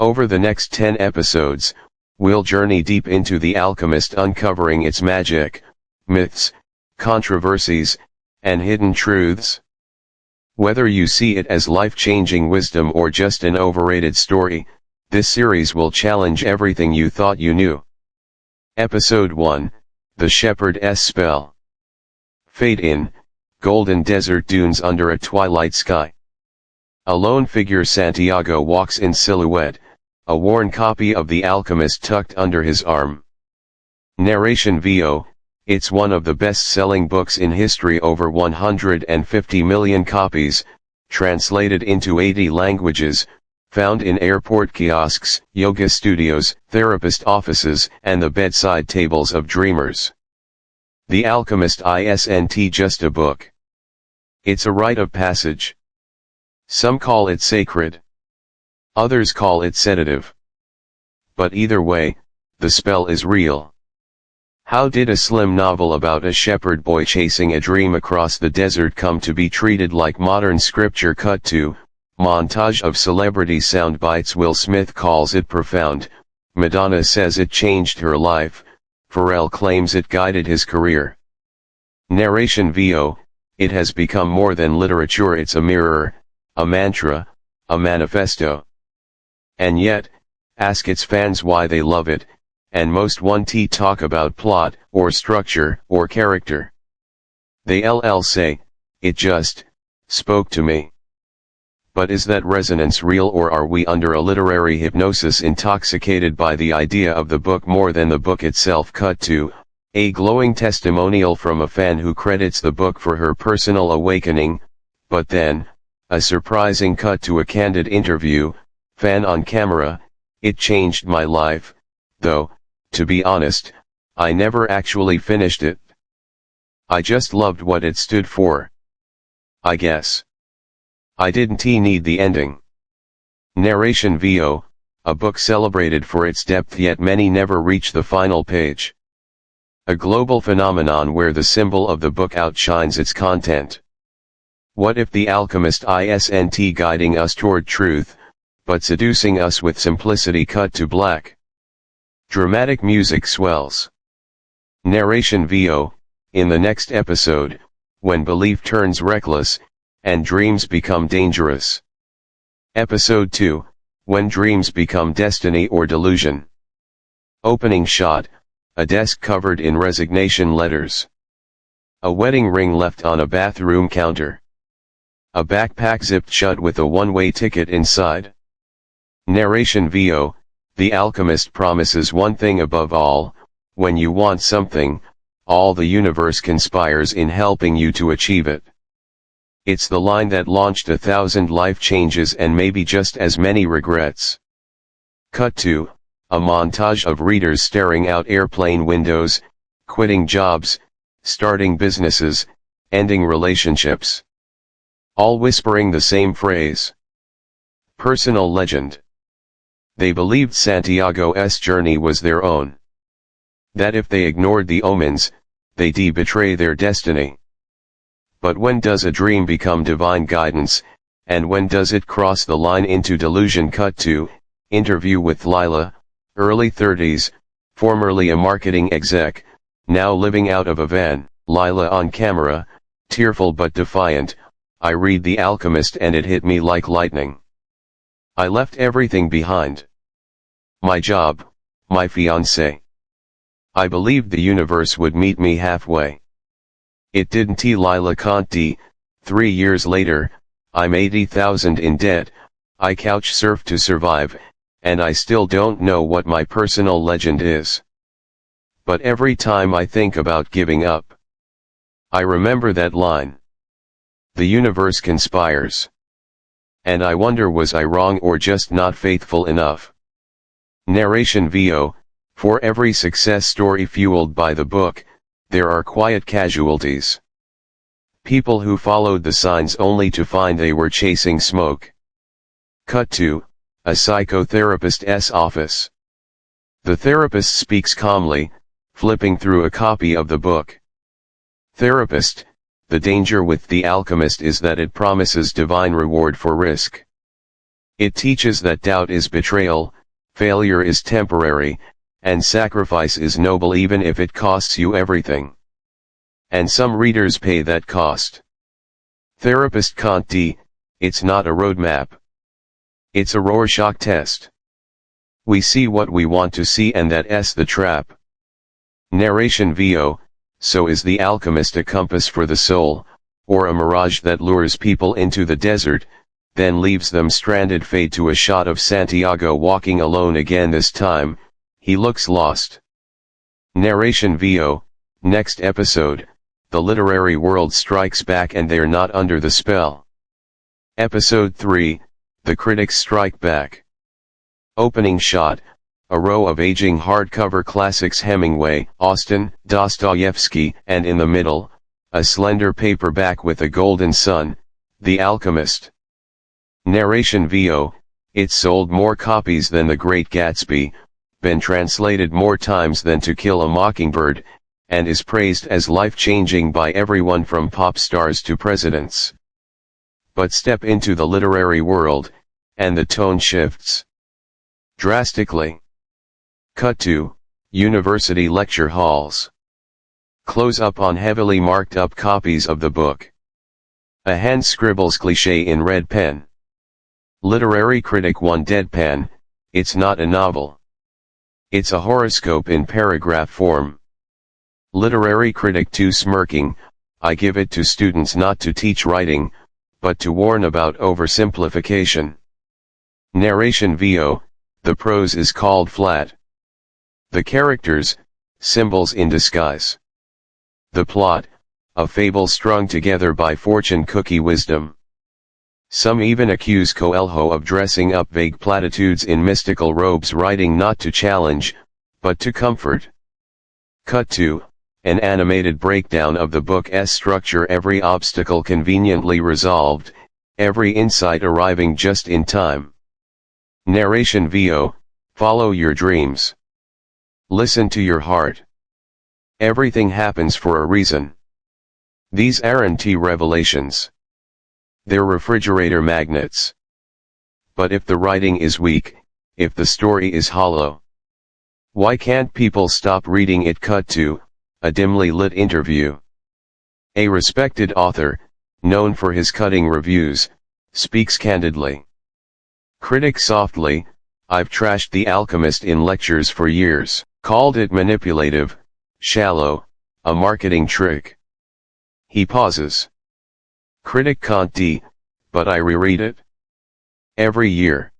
Over the next 10 episodes, we'll journey deep into The Alchemist, uncovering its magic, myths, controversies, and hidden truths. Whether you see it as life-changing wisdom or just an overrated story, this series will challenge everything you thought you knew. Episode 1, The Shepherd's Spell. Fade in, golden desert dunes under a twilight sky. A lone figure, Santiago, walks in silhouette, a worn copy of The Alchemist tucked under his arm. Narration VO, it's one of the best-selling books in history, over 150 million copies, translated into 80 languages, found in airport kiosks, yoga studios, therapist offices, and the bedside tables of dreamers. The Alchemist isn't just a book. It's a rite of passage. Some call it sacred. Others call it sedative. But either way, the spell is real. How did a slim novel about a shepherd boy chasing a dream across the desert come to be treated like modern scripture? Cut to montage of celebrity sound bites. Will Smith calls it profound, Madonna says it changed her life, Pharrell claims it guided his career. Narration VO, it has become more than literature, it's a mirror, a mantra, a manifesto. And yet, ask its fans why they love it, and most won't talk about plot, or structure, or character. They say, it just spoke to me. But is that resonance real, or are we under a literary hypnosis, intoxicated by the idea of the book more than the book itself? Cut to a glowing testimonial from a fan who credits the book for her personal awakening, but then, a surprising cut to a candid interview, fan on camera, it changed my life, though, to be honest, I never actually finished it. I just loved what it stood for. I guess. I didn't need the ending. Narration VO, a book celebrated for its depth, yet many never reach the final page. A global phenomenon where the symbol of the book outshines its content. What if The Alchemist isn't guiding us toward truth, but seducing us with simplicity? Cut to black. Dramatic music swells. Narration VO, in the next episode, when belief turns reckless, and dreams become dangerous. Episode 2, when dreams become destiny or delusion. Opening shot, a desk covered in resignation letters. A wedding ring left on a bathroom counter. A backpack zipped shut with a one-way ticket inside. Narration VO, The Alchemist promises one thing above all: when you want something, all the universe conspires in helping you to achieve it. It's the line that launched 1,000 life changes and maybe just as many regrets. Cut to a montage of readers staring out airplane windows, quitting jobs, starting businesses, ending relationships. All whispering the same phrase. Personal legend. They believed Santiago's journey was their own. That if they ignored the omens, they'd betray their destiny. But when does a dream become divine guidance, and when does it cross the line into delusion? Cut to interview with Lila, early 30s, formerly a marketing exec, now living out of a van. Lila on camera, tearful but defiant. I read The Alchemist and it hit me like lightning. I left everything behind. My job, my fiancé. I believed the universe would meet me halfway. It didn't. Lila can't. 3 years later, I'm 80,000 in debt, I couch surf to survive, and I still don't know what my personal legend is. But every time I think about giving up, I remember that line. The universe conspires. And I wonder, was I wrong or just not faithful enough? Narration VO, for every success story fueled by the book, there are quiet casualties. People who followed the signs only to find they were chasing smoke. Cut to a psychotherapist's office. The therapist speaks calmly, flipping through a copy of the book. Therapist: the danger with The Alchemist is that it promises divine reward for risk. It teaches that doubt is betrayal, failure is temporary, and sacrifice is noble even if it costs you everything. And some readers pay that cost. Therapist Kant D. It's not a roadmap. It's a Rorschach test. We see what we want to see, and that's the trap. Narration VO. So is the alchemist a compass for the soul, or a mirage that lures people into the desert, then leaves them stranded? Fade to a shot of Santiago walking alone again. This time, he looks lost. Narration VO. Next episode, the literary world strikes back and they're not under the spell. Episode 3, the critics strike back. Opening shot, a row of aging hardcover classics: Hemingway, Austen, Dostoevsky, and in the middle, a slender paperback with a golden sun, The Alchemist. Narration VO. It's sold more copies than The Great Gatsby, been translated more times than To Kill a Mockingbird, and is praised as life-changing by everyone from pop stars to presidents. But step into the literary world, and the tone shifts drastically. Cut to university lecture halls. Close up on heavily marked up copies of the book. A hand scribbles cliché in red pen. Literary critic 1 deadpan. It's not a novel. It's a horoscope in paragraph form. Literary critic 2 smirking. I give it to students not to teach writing, but to warn about oversimplification. Narration VO. The prose is called flat. The characters, symbols in disguise. The plot, a fable strung together by fortune cookie wisdom. Some even accuse Coelho of dressing up vague platitudes in mystical robes, writing not to challenge, but to comfort. Cut to an animated breakdown of the book's structure, every obstacle conveniently resolved, every insight arriving just in time. Narration VO. Follow your dreams. Listen to your heart. Everything happens for a reason. These aren't revelations. They're refrigerator magnets. But if the writing is weak, if the story is hollow, why can't people stop reading it? Cut to a dimly lit interview. A respected author, known for his cutting reviews, speaks candidly. Critic softly. I've trashed The Alchemist in lectures for years, called it manipulative, shallow, a marketing trick. He pauses. Critic Kant D. But I reread it every year.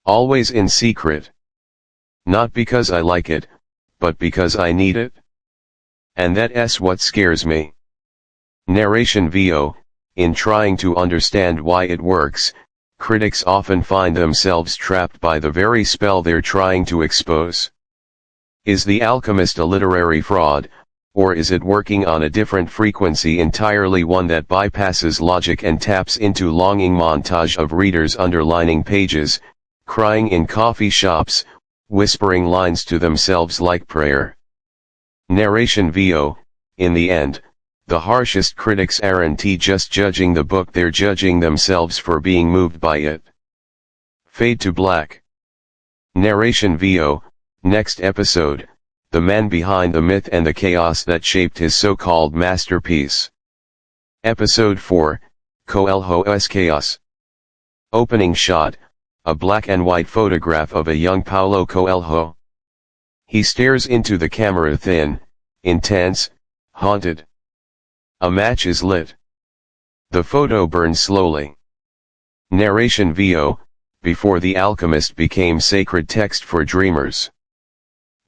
Always in secret. Not because I like it, but because I need it. And that's what scares me. Narration VO. In trying to understand why it works, critics often find themselves trapped by the very spell they're trying to expose. Is The Alchemist a literary fraud, or is it working on a different frequency entirely, one that bypasses logic and taps into longing montage of readers underlining pages, crying in coffee shops, whispering lines to themselves like prayer? Narration VO. In the end, the harshest critics aren't just judging the book, they're judging themselves for being moved by it. Fade to black. Narration VO. Next episode, the man behind the myth and the chaos that shaped his so-called masterpiece. Episode 4, Coelho's Chaos. Opening shot, a black and white photograph of a young Paulo Coelho. He stares into the camera, thin, intense, haunted. A match is lit. The photo burns slowly. Narration VO. Before The Alchemist became sacred text for dreamers.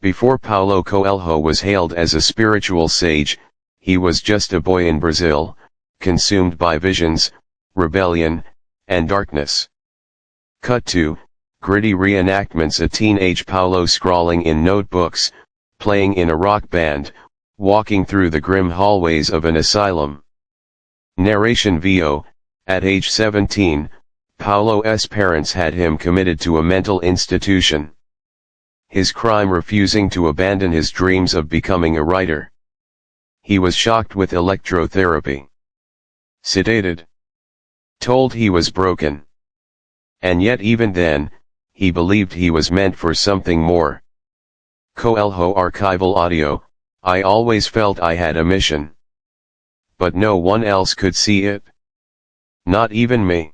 Before Paulo Coelho was hailed as a spiritual sage, he was just a boy in Brazil, consumed by visions, rebellion, and darkness. Cut to gritty reenactments: a teenage Paulo scrawling in notebooks, playing in a rock band, walking through the grim hallways of an asylum. Narration VO. At age 17, Paulo's parents had him committed to a mental institution. His crime: refusing to abandon his dreams of becoming a writer. He was shocked with electrotherapy. Sedated. Told he was broken. And yet even then, he believed he was meant for something more. Coelho archival audio, I always felt I had a mission. But no one else could see it. Not even me.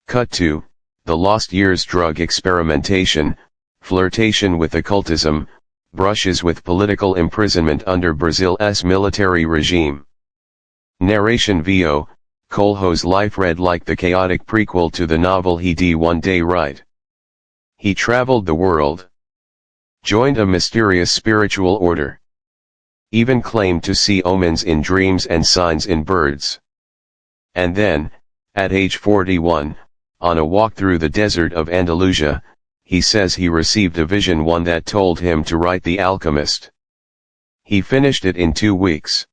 Cut to, the lost years drug experimentation, flirtation with occultism, brushes with political imprisonment under Brazil's military regime. Narration VO, Coelho's life read like the chaotic prequel to the novel he'd one day write. He traveled the world. Joined a mysterious spiritual order. Even claimed to see omens in dreams and signs in birds. And then, at age 41, on a walk through the desert of Andalusia, he says he received a vision, one that told him to write The Alchemist. He finished it in 2 weeks.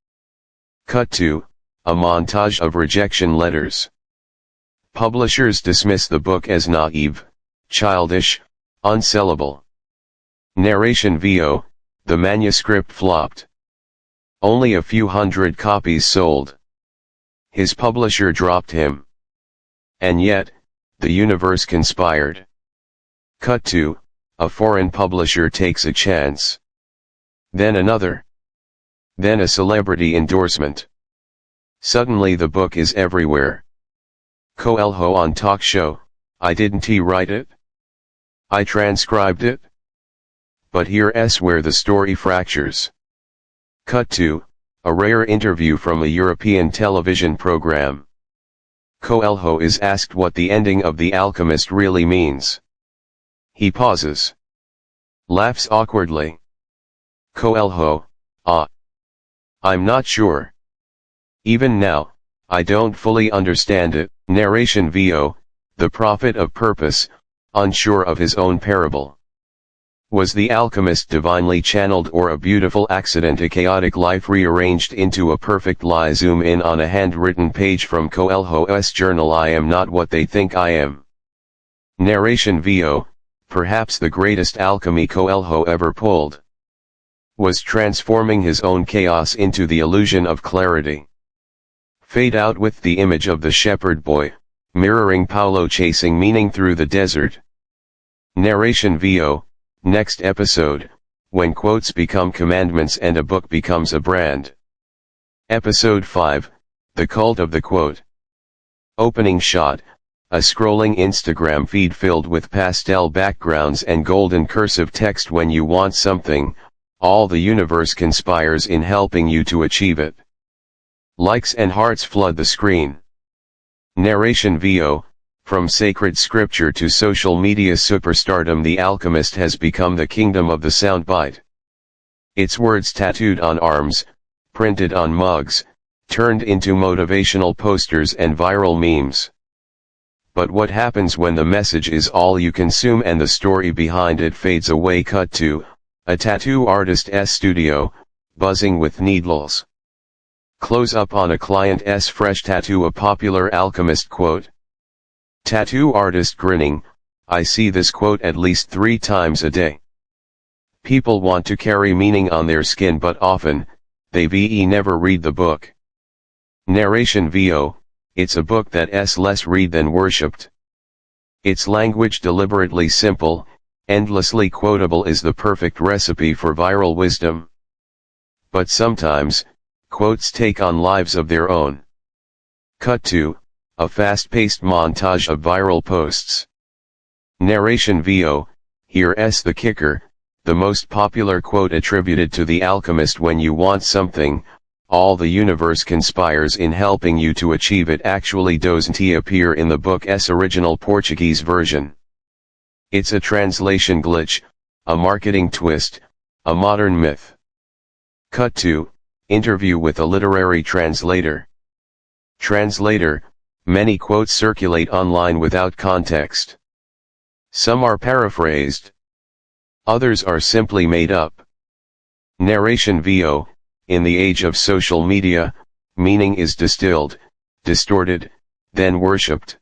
Cut to, a montage of rejection letters. Publishers dismiss the book as naive, childish, unsellable. Narration VO, the manuscript flopped. Only a few hundred copies sold. His publisher dropped him. And yet, the universe conspired. Cut to, a foreign publisher takes a chance. Then another. Then a celebrity endorsement. Suddenly the book is everywhere. Coelho on talk show, I didn't write it? I transcribed it? But here's where the story fractures. Cut to, a rare interview from a European television program. Coelho is asked what the ending of The Alchemist really means. He pauses. Laughs awkwardly. Coelho, I'm not sure. Even now, I don't fully understand it. Narration VO, the prophet of purpose, unsure of his own parable. Was The Alchemist divinely channeled or a beautiful accident, a chaotic life rearranged into a perfect lie? Zoom in on a handwritten page from Coelho's journal. I am not what they think I am. Narration VO, perhaps the greatest alchemy Coelho ever pulled. Was transforming his own chaos into the illusion of clarity. Fade out with the image of the shepherd boy, mirroring Paulo chasing meaning through the desert. Narration VO, next episode, when quotes become commandments and a book becomes a brand. Episode 5, The Cult of the Quote. Opening shot, a scrolling Instagram feed filled with pastel backgrounds and golden cursive text. When you want something, all the universe conspires in helping you to achieve it. Likes and hearts flood the screen. Narration VO, from sacred scripture to social media superstardom, The Alchemist has become the kingdom of the soundbite. Its words tattooed on arms, printed on mugs, turned into motivational posters and viral memes. But what happens when the message is all you consume and the story behind it fades away? Cut to, a tattoo artist's studio, buzzing with needles. Close up on a client's fresh tattoo, a popular Alchemist quote. Tattoo artist grinning, I see this quote at least 3 times a day. People want to carry meaning on their skin, but often, they never read the book. Narration VO, it's a book that's less read than worshipped. Its language deliberately simple, endlessly quotable, is the perfect recipe for viral wisdom. But sometimes, quotes take on lives of their own. Cut to, a fast-paced montage of viral posts. Narration VO, here's the kicker, the most popular quote attributed to The Alchemist: when you want something, all the universe conspires in helping you to achieve it, actually doesn't appear in the book's original Portuguese version. It's a translation glitch, a marketing twist, a modern myth. Cut to, interview with a literary translator. Translator, many quotes circulate online without context. Some are paraphrased. Others are simply made up. Narration VO, in the age of social media, meaning is distilled, distorted, then worshipped.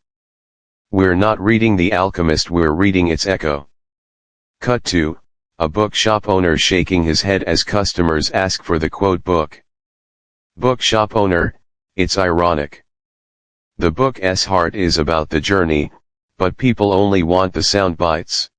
We're not reading The Alchemist, we're reading its echo. Cut to, a bookshop owner shaking his head as customers ask for the quote book. Bookshop owner, it's ironic. The book's heart is about the journey, but people only want the sound bites.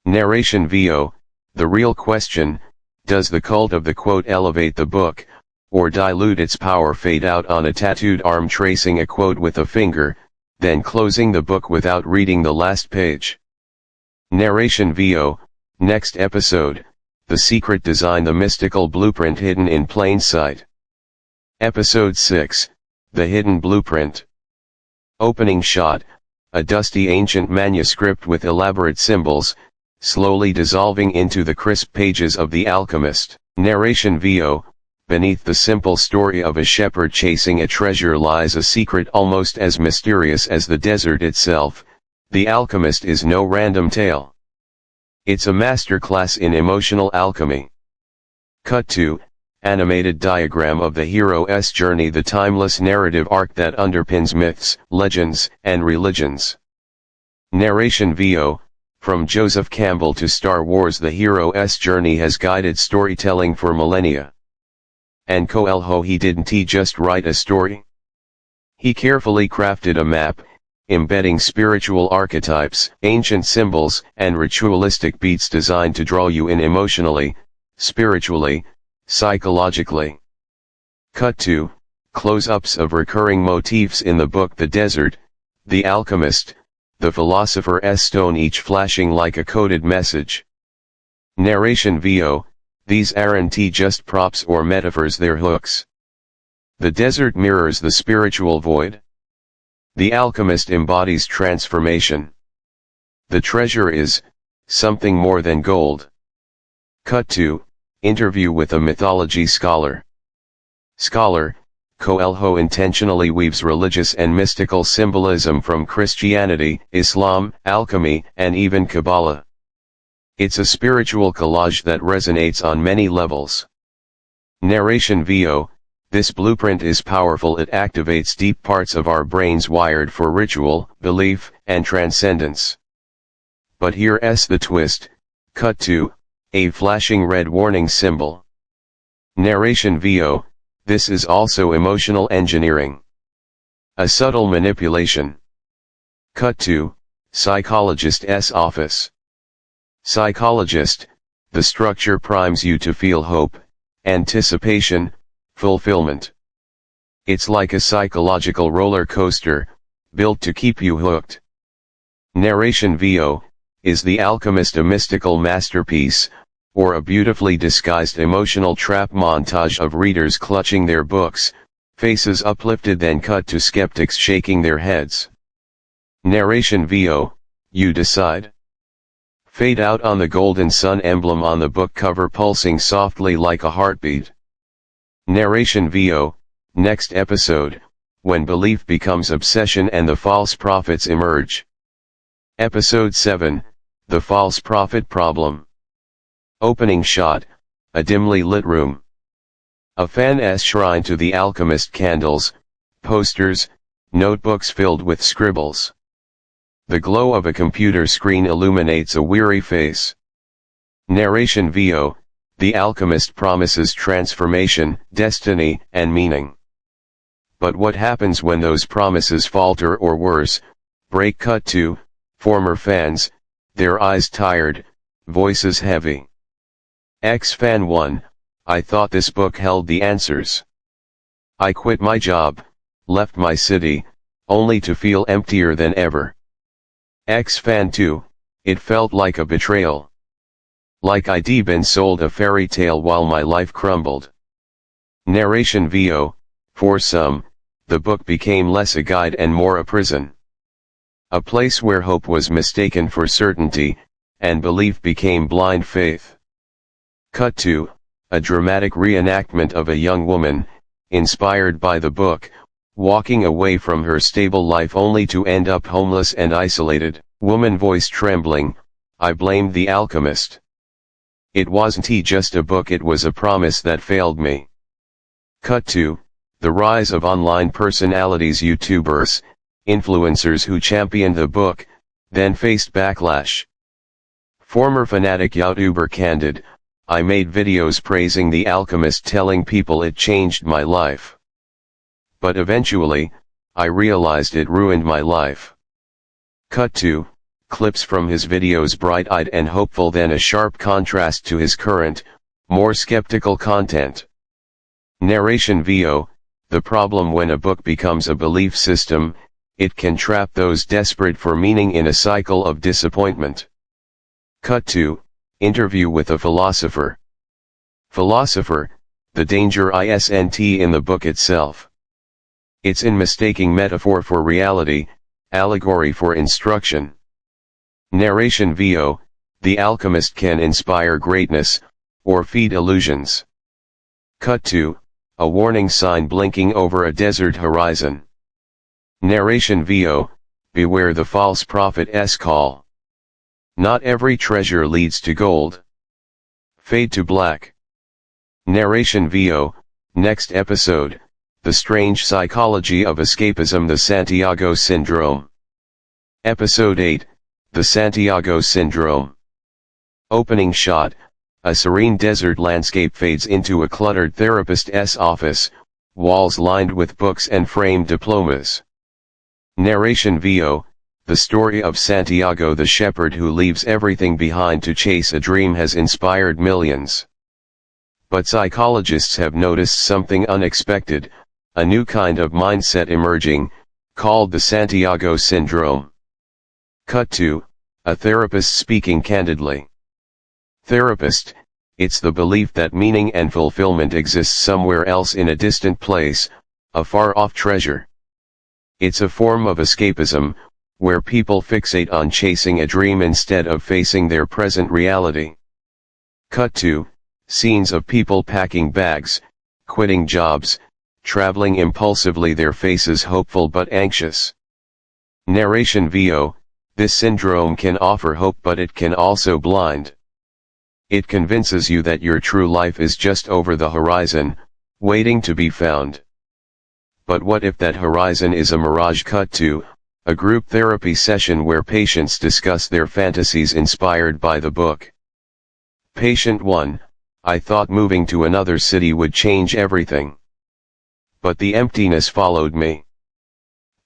Narration VO, the real question, does the cult of the quote elevate the book, or dilute its power? Fade out on a tattooed arm tracing a quote with a finger, then closing the book without reading the last page. Narration VO, next episode, The Secret Design, the mystical blueprint hidden in plain sight. Episode 6, The Hidden Blueprint. Opening shot, a dusty ancient manuscript with elaborate symbols, slowly dissolving into the crisp pages of The Alchemist. Narration VO, beneath the simple story of a shepherd chasing a treasure lies a secret almost as mysterious as the desert itself. The Alchemist is no random tale. It's a masterclass in emotional alchemy. Cut to, animated diagram of the hero's journey, the timeless narrative arc that underpins myths, legends, and religions. Narration VO, from Joseph Campbell to Star Wars, the hero's journey has guided storytelling for millennia. And Coelho, he didn't just write a story. He carefully crafted a map, embedding spiritual archetypes, ancient symbols, and ritualistic beats designed to draw you in emotionally, spiritually, psychologically. Cut to, close-ups of recurring motifs in the book: the desert, the alchemist, the philosopher's stone, each flashing like a coded message. Narration VO, these aren't just props or metaphors, they're hooks. The desert mirrors the spiritual void. The alchemist embodies transformation. The treasure is something more than gold. Cut to, interview with a mythology scholar. Scholar, Coelho intentionally weaves religious and mystical symbolism from Christianity, Islam, alchemy, and even Kabbalah. It's a spiritual collage that resonates on many levels. Narration VO, this blueprint is powerful. It activates deep parts of our brains wired for ritual, belief, and transcendence. But here's the twist. Cut to, a flashing red warning symbol. Narration VO, this is also emotional engineering. A subtle manipulation. Cut to, psychologist's office. Psychologist, the structure primes you to feel hope, anticipation, fulfillment. It's like a psychological roller coaster, built to keep you hooked. Narration VO, is The Alchemist a mystical masterpiece, or a beautifully disguised emotional trap montage of readers clutching their books, faces uplifted, then cut to skeptics shaking their heads? Narration VO, you decide. Fade out on the golden sun emblem on the book cover pulsing softly like a heartbeat. Narration VO, next episode, when belief becomes obsession and the false prophets emerge. Episode 7, The False Prophet Problem. Opening shot, a dimly lit room. A fan's shrine to the alchemist: candles, posters, notebooks filled with scribbles. The glow of a computer screen illuminates a weary face. Narration VO, the alchemist promises transformation, destiny, and meaning. But what happens when those promises falter, or worse, break? Cut to, former fans, their eyes tired, voices heavy. Ex-fan 1, I thought this book held the answers. I quit my job, left my city, only to feel emptier than ever. Ex-fan 2, it felt like a betrayal. Like I'd been sold a fairy tale while my life crumbled. Narration VO, for some, the book became less a guide and more a prison. A place where hope was mistaken for certainty, and belief became blind faith. Cut to, a dramatic reenactment of a young woman, inspired by the book, walking away from her stable life only to end up homeless and isolated. Woman voice trembling, I blamed the alchemist. It wasn't just a book, it was a promise that failed me. Cut to, the rise of online personalities, YouTubers, influencers who championed the book, then faced backlash. Former fanatic YouTuber Candid, I made videos praising The Alchemist, telling people it changed my life. But eventually, I realized it ruined my life. Cut to, clips from his videos bright-eyed and hopeful, then a sharp contrast to his current, more skeptical content. Narration VO, the problem when a book becomes a belief system, it can trap those desperate for meaning in a cycle of disappointment. Cut to, interview with a philosopher. Philosopher, the danger isn't in the book itself. It's in mistaking metaphor for reality, allegory for instruction. Narration VO, the alchemist can inspire greatness, or feed illusions. Cut to, a warning sign blinking over a desert horizon. Narration VO, beware the false prophet's call. Not every treasure leads to gold. Fade to black. Narration VO, next episode, the strange psychology of escapism, the Santiago Syndrome. Episode 8, the Santiago Syndrome. Opening shot, a serene desert landscape fades into a cluttered therapist's office, walls lined with books and framed diplomas. Narration VO, the story of Santiago the shepherd who leaves everything behind to chase a dream has inspired millions. But psychologists have noticed something unexpected, a new kind of mindset emerging, called the Santiago Syndrome. Cut to, a therapist speaking candidly. Therapist, it's the belief that meaning and fulfillment exists somewhere else in a distant place, a far-off treasure. It's a form of escapism, where people fixate on chasing a dream instead of facing their present reality. Cut to, scenes of people packing bags, quitting jobs, traveling impulsively, their faces hopeful but anxious. Narration VO, this syndrome can offer hope, but it can also blind. It convinces you that your true life is just over the horizon, waiting to be found. But what if that horizon is a mirage? Cut to, a group therapy session where patients discuss their fantasies inspired by the book. Patient 1, I thought moving to another city would change everything. But the emptiness followed me.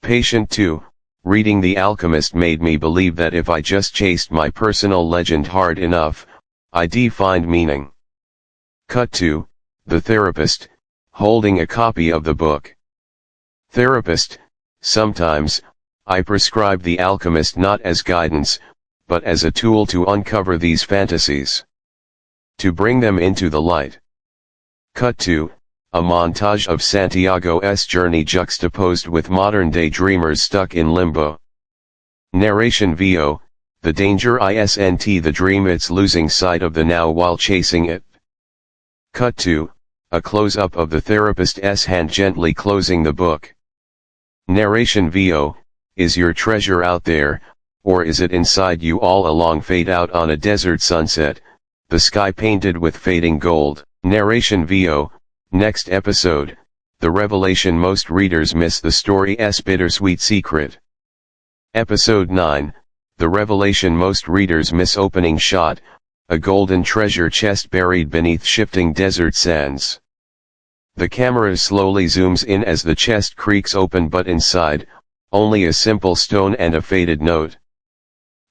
Patient 2, reading The Alchemist made me believe that if I just chased my personal legend hard enough, I'd find meaning. Cut to, the therapist, holding a copy of the book. Therapist, sometimes, I prescribe The Alchemist not as guidance, but as a tool to uncover these fantasies. To bring them into the light. Cut to, a montage of Santiago's journey juxtaposed with modern-day dreamers stuck in limbo. Narration VO, the danger isn't the dream, it's losing sight of the now while chasing it. Cut to, a close-up of the therapist's hand gently closing the book. Narration VO, is your treasure out there, or is it inside you all along? Fade out on a desert sunset, the sky painted with fading gold. Narration VO, next episode, the revelation most readers miss, the story's bittersweet secret. Episode 9, the revelation most readers miss. Opening shot, a golden treasure chest buried beneath shifting desert sands. The camera slowly zooms in as the chest creaks open, but inside, only a simple stone and a faded note.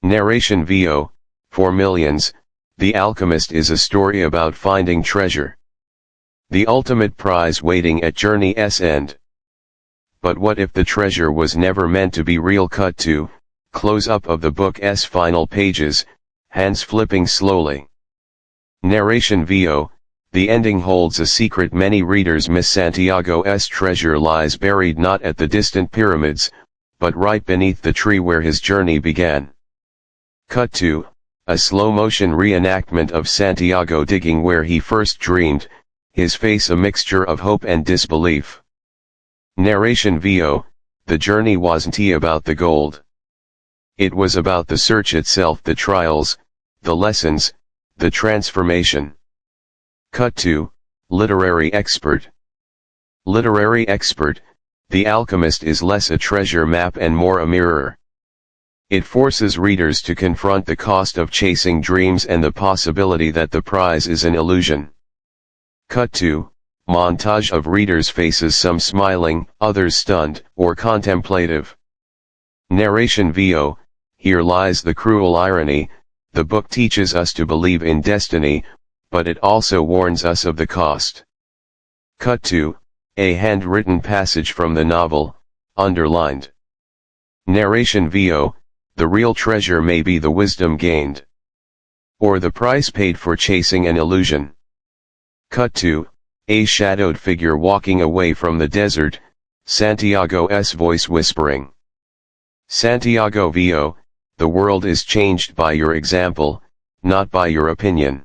Narration VO, for millions, The Alchemist is a story about finding treasure. The ultimate prize waiting at journey's end. But what if the treasure was never meant to be real? Cut to, close-up of the book's final pages, hands flipping slowly. Narration VO, the ending holds a secret many readers miss. Santiago's treasure lies buried not at the distant pyramids, but right beneath the tree where his journey began. Cut to, a slow-motion reenactment of Santiago digging where he first dreamed, his face a mixture of hope and disbelief. Narration VO, the journey wasn't about the gold. It was about the search itself, the trials, the lessons, the transformation. Cut to, literary expert. Literary expert, The Alchemist is less a treasure map and more a mirror. It forces readers to confront the cost of chasing dreams and the possibility that the prize is an illusion. Cut to, montage of readers' faces, some smiling, others stunned or contemplative. Narration VO, here lies the cruel irony, the book teaches us to believe in destiny, but it also warns us of the cost. Cut to, a handwritten passage from the novel, underlined. Narration VO, the real treasure may be the wisdom gained. Or the price paid for chasing an illusion. Cut to, a shadowed figure walking away from the desert, Santiago's voice whispering. Santiago VO, the world is changed by your example, not by your opinion.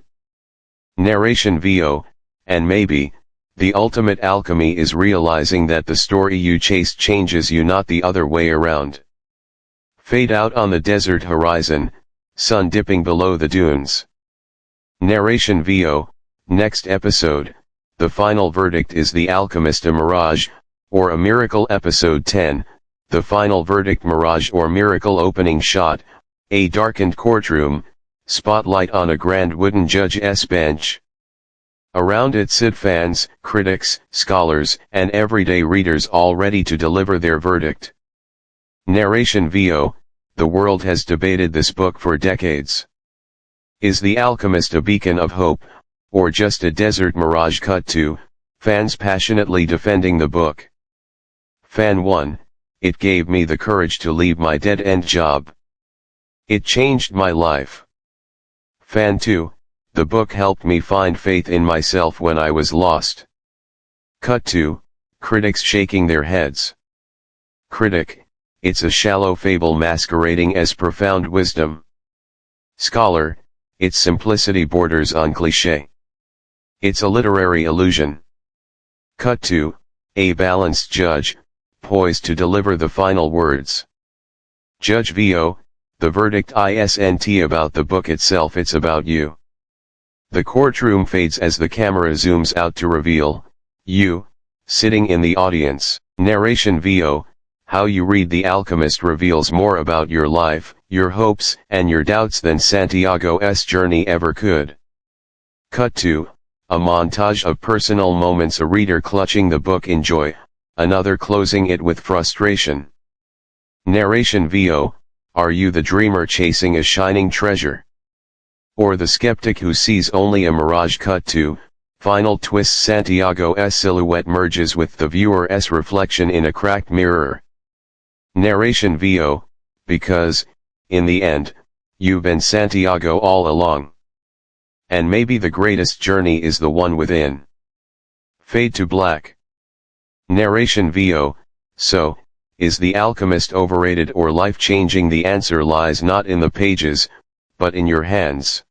Narration VO, and maybe, the ultimate alchemy is realizing that the story you chase changes you, not the other way around. Fade out on the desert horizon, sun dipping below the dunes. Narration VO, next episode, the final verdict is the Alchemist a Mirage, or a Miracle. Episode 10, the final verdict Mirage or Miracle. Opening shot, a darkened courtroom, spotlight on a grand wooden judge's bench. Around it sit fans, critics, scholars, and everyday readers all ready to deliver their verdict. Narration VO, the world has debated this book for decades. Is The Alchemist a beacon of hope, or just a desert mirage? Cut to, fans passionately defending the book. Fan 1, it gave me the courage to leave my dead-end job. It changed my life. Fan 2, the book helped me find faith in myself when I was lost. Cut to, critics shaking their heads. Critic, it's a shallow fable masquerading as profound wisdom. Scholar, its simplicity borders on cliché. It's a literary illusion. Cut to, a balanced judge, poised to deliver the final words. Judge VO, the verdict isn't about the book itself, it's about you. The courtroom fades as the camera zooms out to reveal, you, sitting in the audience. Narration VO, how you read The Alchemist reveals more about your life, your hopes, and your doubts than Santiago's journey ever could. Cut to, a montage of personal moments, a reader clutching the book in joy, another closing it with frustration. Narration VO, are you the dreamer chasing a shining treasure? Or the skeptic who sees only a mirage? Cut to, final twist, Santiago's silhouette merges with the viewer's reflection in a cracked mirror. Narration VO, because, in the end, you've been Santiago all along. And maybe the greatest journey is the one within. Fade to black. Narration VO, so, is The Alchemist overrated or life-changing? The answer lies not in the pages, but in your hands.